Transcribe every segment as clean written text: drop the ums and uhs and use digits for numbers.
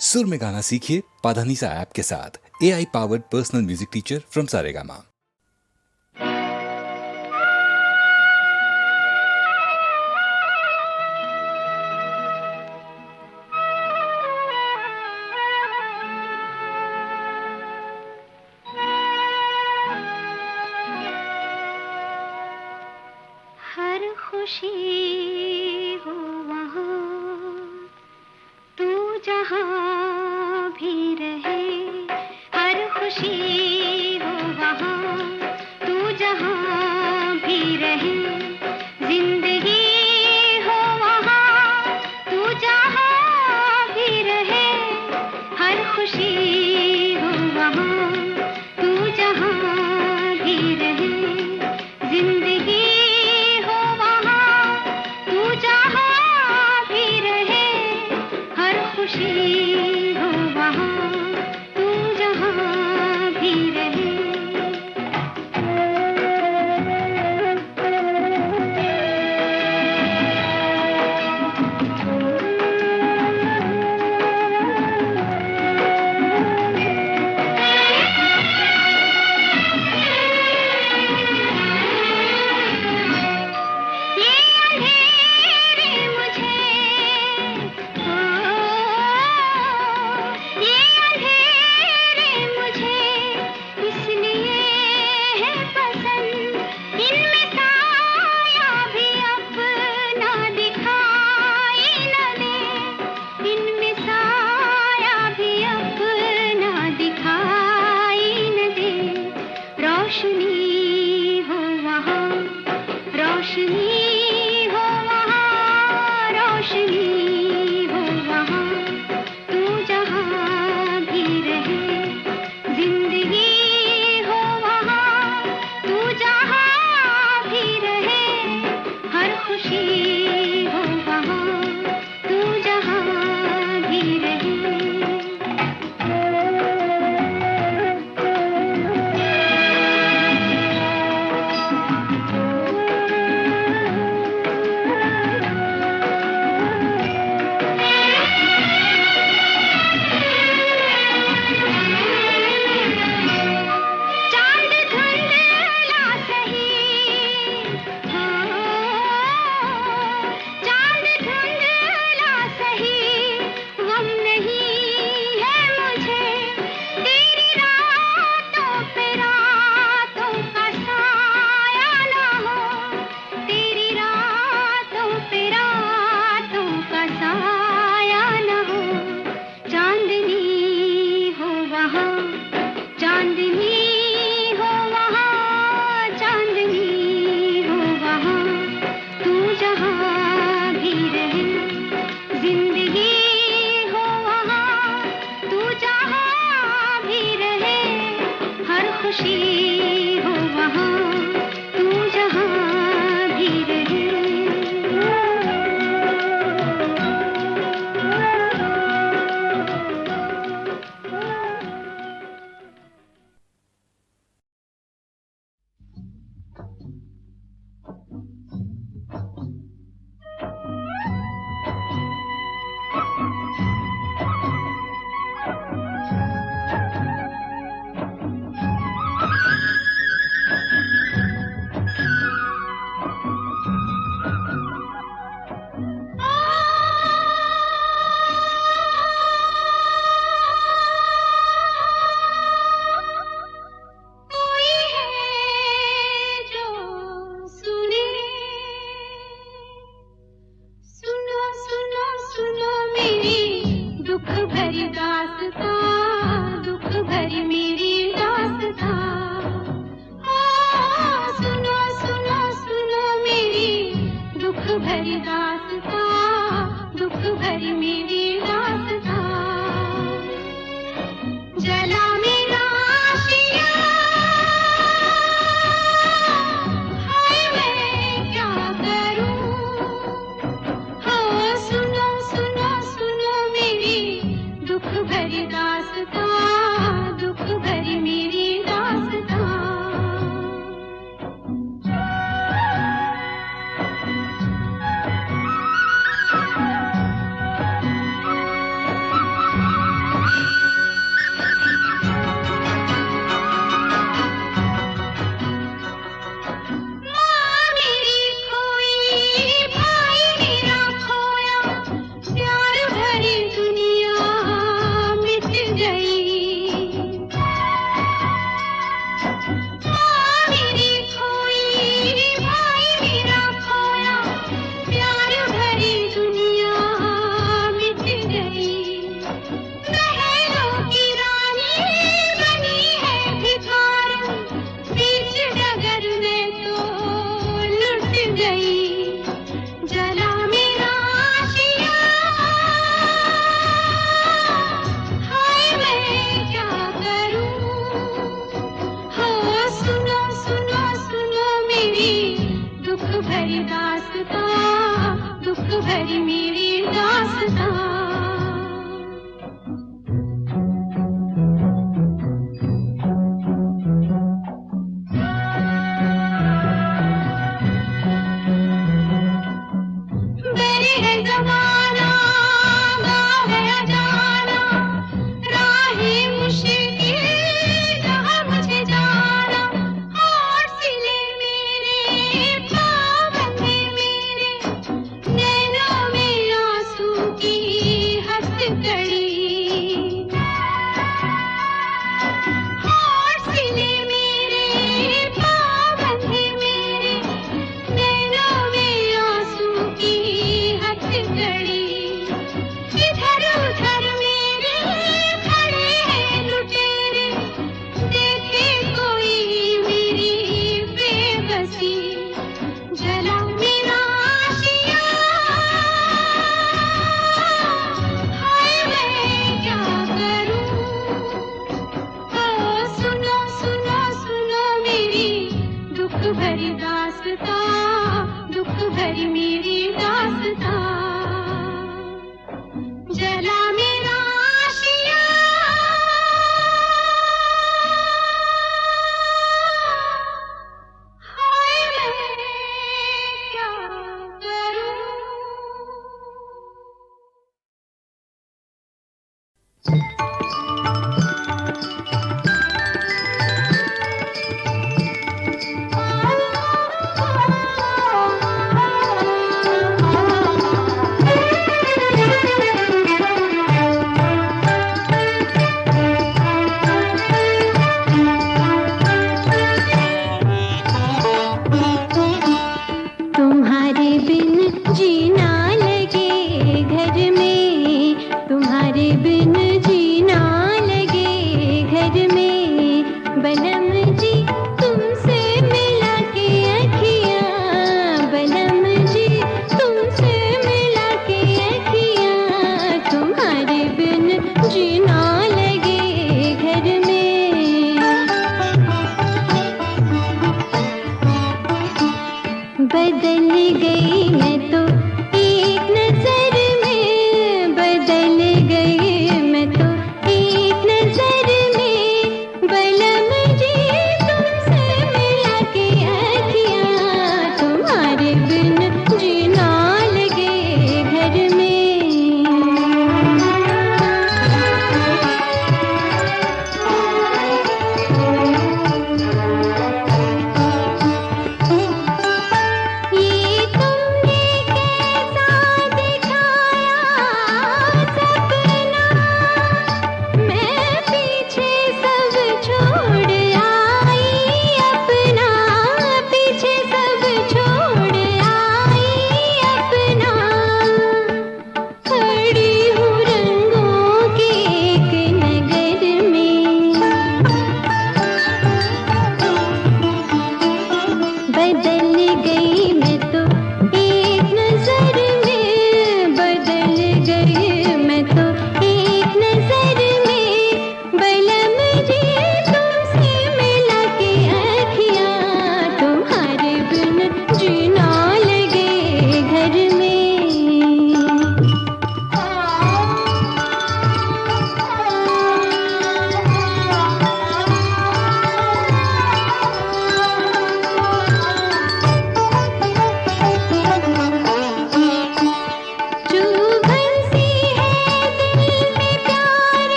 सुर में गाना सीखिए पाधानीसा ऐप के साथ। AI powered personal music teacher from Saregama. हर खुशी हो वहाँ, तू जहाँ भी रहे। हर खुशी हो वहाँ, तू जहाँ भी रहे। जिंदगी हो वहाँ, तू जहाँ भी रहे। हर खुशी हो वहाँ, तू जहाँ भी रहे। जिंदगी हो वहाँ, तू जहाँ भी रहे। हर खुशी हो वहाँ, तू जहाँ भी रहे। ये अंधेरे मुझे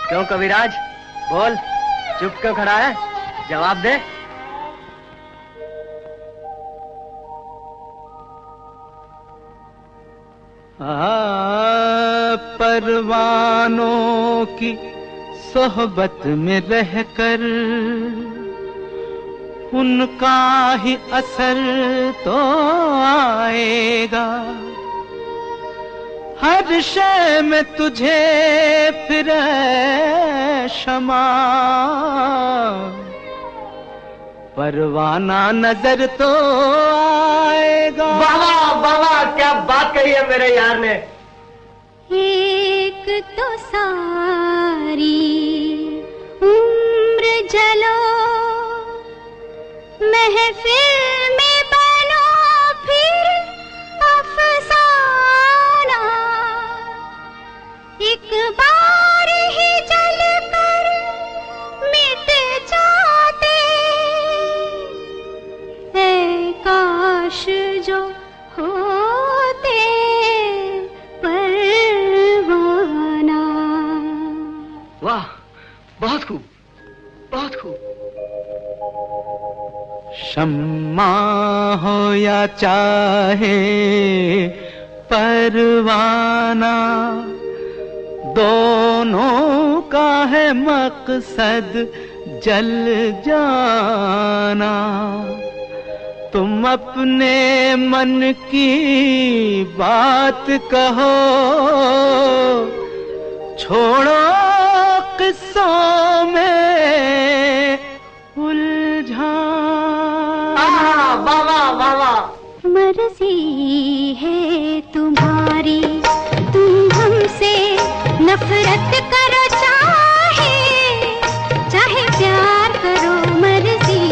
क्यों कविराज, बोल, चुप क्यों खड़ा है? जवाब दे। परवानों की सोहबत में रहकर उनका ही असर तो आए आएगा। हर शय में तुझे फिर शमा, परवाना नजर तो आएगा। बाबा बाबा क्या बात कही है मेरे यार ने। एक तो सारी उम्र जलो, महफिल में बनो फिर अफसाना। एक बार ही जल कर मिट जाते, ऐ काश जो होते परवाना। वाह, बहुत खूब, बहुत खूब। शम्मा हो या चाहे परवाना, दोनों का है मकसद जल जाना। तुम अपने मन की बात कहो, छोड़ो किस्सों में उलझाना। बाबा बाबा मर्जी है तुम्हारी, तुम हमसे नफरत करो चाहे चाहे प्यार करो। मर्जी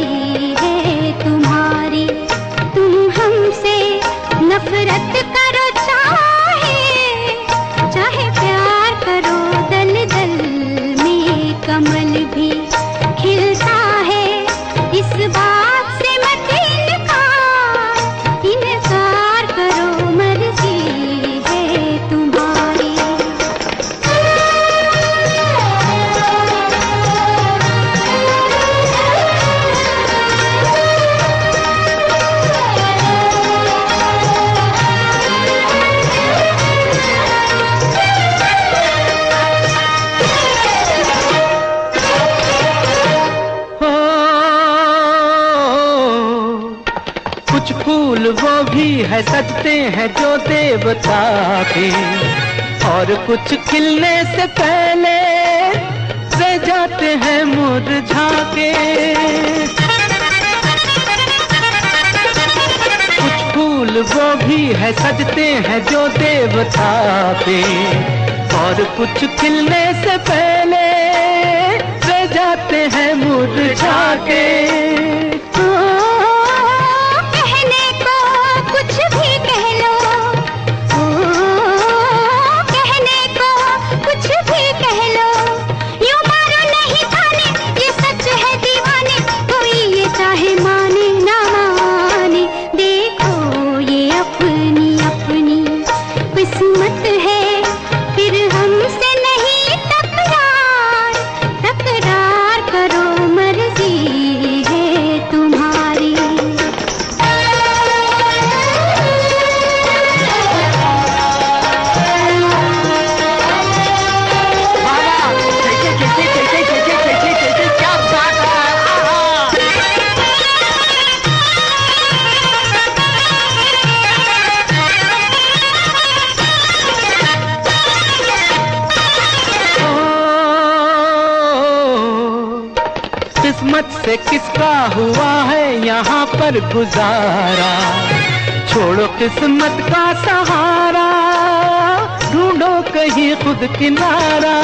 है तुम्हारी, तुम हमसे नफरत करो चाहे चाहे प्यार करो। दल दल में कमल भी खिलता है, इस बात से मत इनकार करो। मर्जी है तुम्हारी। कुछ फूल वो भी है सजते हैं जो देवता के, और कुछ खिलने से पहले रह जाते हैं मुरझा के। कुछ फूल वो भी है सजते हैं जो देवता के, और कुछ खिलने से पहले रह जाते हैं मुरझा के। कुछ भी कह लो, कहने को कुछ भी कह लो, यूं मारो नहीं खाने, ये सच है दीवाने। कोई ये चाहे माने ना माने, देखो ये अपनी अपनी किस्मत है, फिर हमसे नहीं तकरार तकरार करो। मर्जी है तुम्हारी। क्या बात है। किस्मत से किसका हुआ है यहाँ पर गुजारा, छोड़ो किस्मत का सहारा, ढूंढो कहीं खुद किनारा।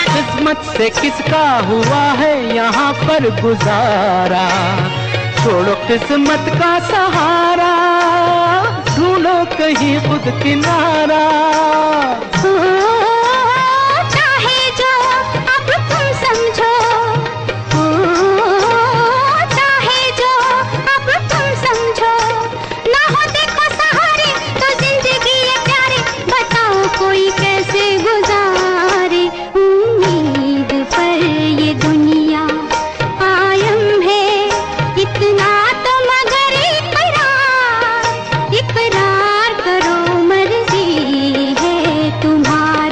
किस्मत से किसका हुआ है यहाँ पर गुजारा, छोड़ो किस्मत का सहारा, ढूंढो कहीं खुद किनारा। चाहे जो अब तुम समझो, चाहे जो अब तुम समझो, ना हो देखो सहारे तो जिंदगी ये प्यारे, बताओ कोई कैसे गुजारे। उम्मीद पर ये दुनिया कायम है, इतना तो मगर इकरार इकरार करो। मर्जी है तुम्हारी।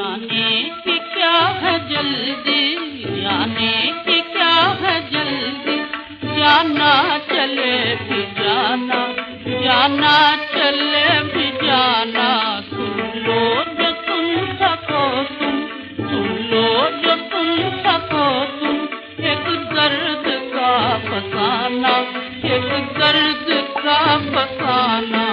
जाने की क्या है जल्दी, जाने की क्या है जल्दी, जाना चले भी जाना, जाना चले भी जाना। सुन लो जो सुन सको तुम, सुन लो जो सुन सको तुम, एक दर्द का फसाना, एक दर्द का फसाना।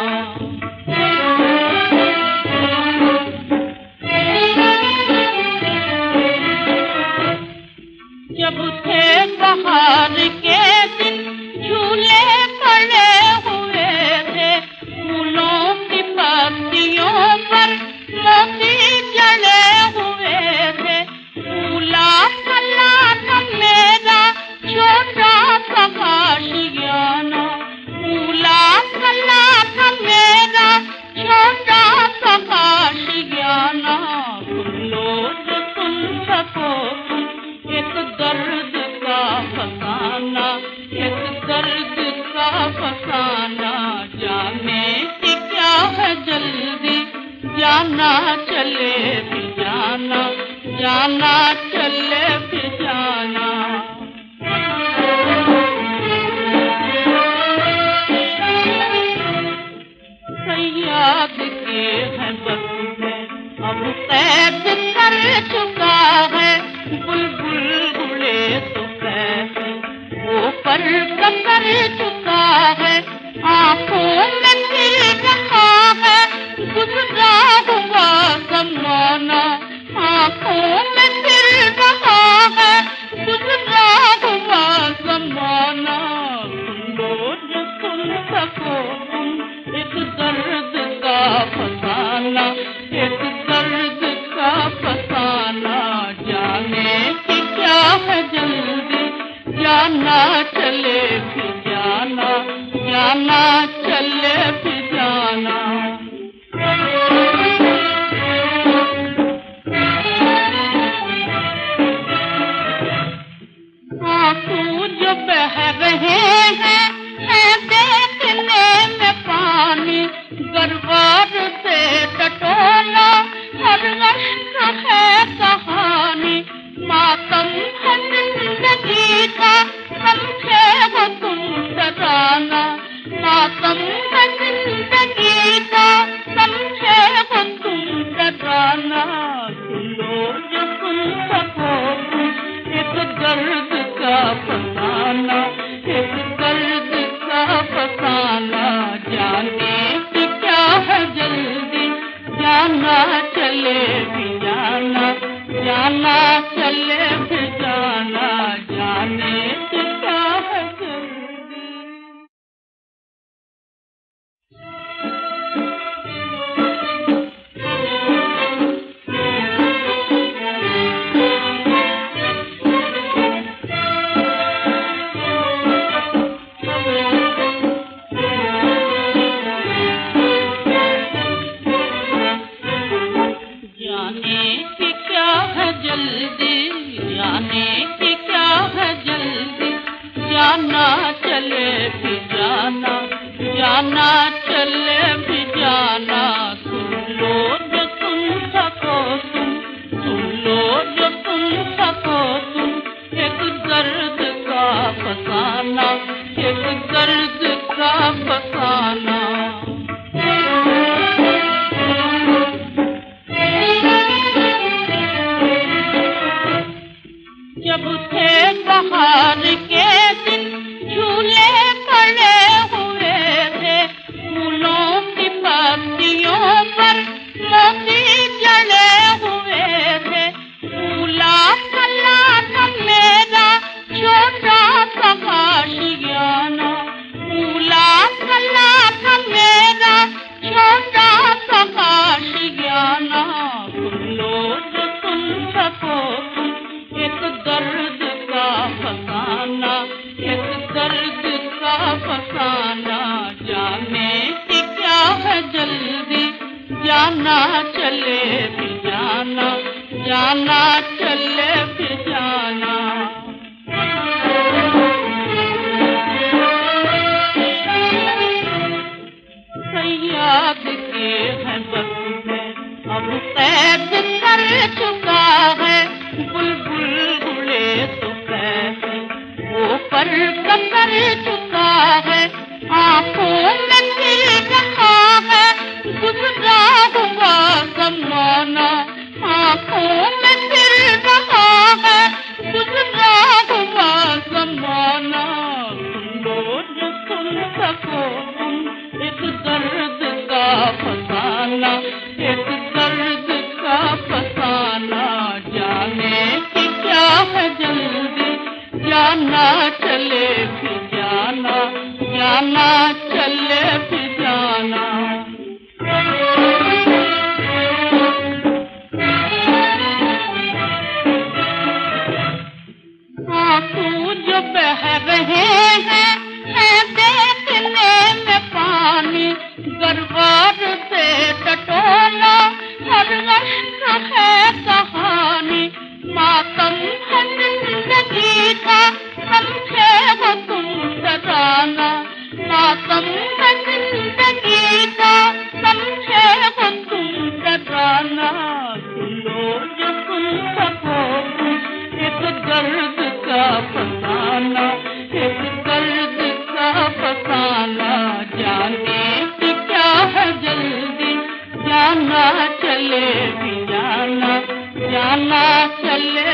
जब थे बहार के दिन झूले पड़े हुए थे, फूलों की पत्तियों पर मोती जड़े हुए थे। फूला फला था मेरा छोटा सा आशियाना, फूला फला था मेरा छोटा सा आशियाना। सुन लो जो सुन सको तुम, एक दर्द का फसाना, एक दर्द का फसाना। जाने की क्या है जल्दी, जाना चले भी जाना, जाना चले भी जाना। सयाद के हैं बस में अब कैद कर चुका है, बुलबुल उड़े तो कैसे वो पर कर चुका है। आंखों में फिर रहा है गुजरा हुआ जमाना, आंखों में फिर रहा है गुजरा हुआ जमाना। सुन लो जो सुन सको तुम, एक दर्द का फसाना, एक दर्द का फसाना। जाने की क्या है जल्दी, जाना चले भी जाना, जाना चले भी जाना। आंसू जो बह रहे हैं है देखने में पानी, गरबार से टटोला हर अश्क है कहानी। मातम है जिंदगी का समझे हो तुम डराना, मातम है जिंदगी का समझे हो तुम डराना। सुन लो जो सुन सको तुम, एक दर्द का फसाना, एक दर्द का फसाना। जाने की क्या है जल्दी, जाना चले भी जाना, जाना चले भी जाना। जाने की क्या है जल्दी। जाने की क्या है जल्दी, जाने की क्या है जल्दी, जाना चले भी जाना, जाना चले भी जाना। सुन लो जो सुन सको तुम, सुन लो जो सुन सको तुम, एक दर्द का फसाना, एक दर्द का फसाना। जब थे बहार के दिन झूले पड़े हुए थे, फूलों की पत्तियों पर मोती जड़े हुए थे। फूला फला था मेरा छोटा सा आशियाना, फूला फला था मेरा छोटा सा आशियाना। सुन लो जो सुन सको तुम, एक दर्द का फसाना, एक दर्द का फसाना। जाने की क्या है जल्दी, जाना चले भी जाना, जाना चले भी जाना। सयाद के हैं बस में अब कैद कर कर चुका है, बुलबुल उड़े तो कैसे वो पर कर चुका है, आंखों में फिर रहा है गुजरा हुआ जमाना, आंखों में फिर रहा है गुजरा हुआ जमाना। सुनो जो सुन सको तुम एक दर्द का फसाना, एक दर्द का फसाना। जाने की क्या है जल्दी, जाना चले भी जाना, जाना चले भी जाना। आंसू जो बह रहे हैं है देखने में पानी, गरबार से टटोला हर अश्क है कहानी। मातम है जिंदगी का समझे हो तुम डराना, मातम है जिंदगी का समझे हो तुम डराना। सुनो जो सुन सको एक दर्द का फसाना, एक दर्द का फसाना। जाने की क्या है जल्दी, जाना चले भी जाना, जाना चले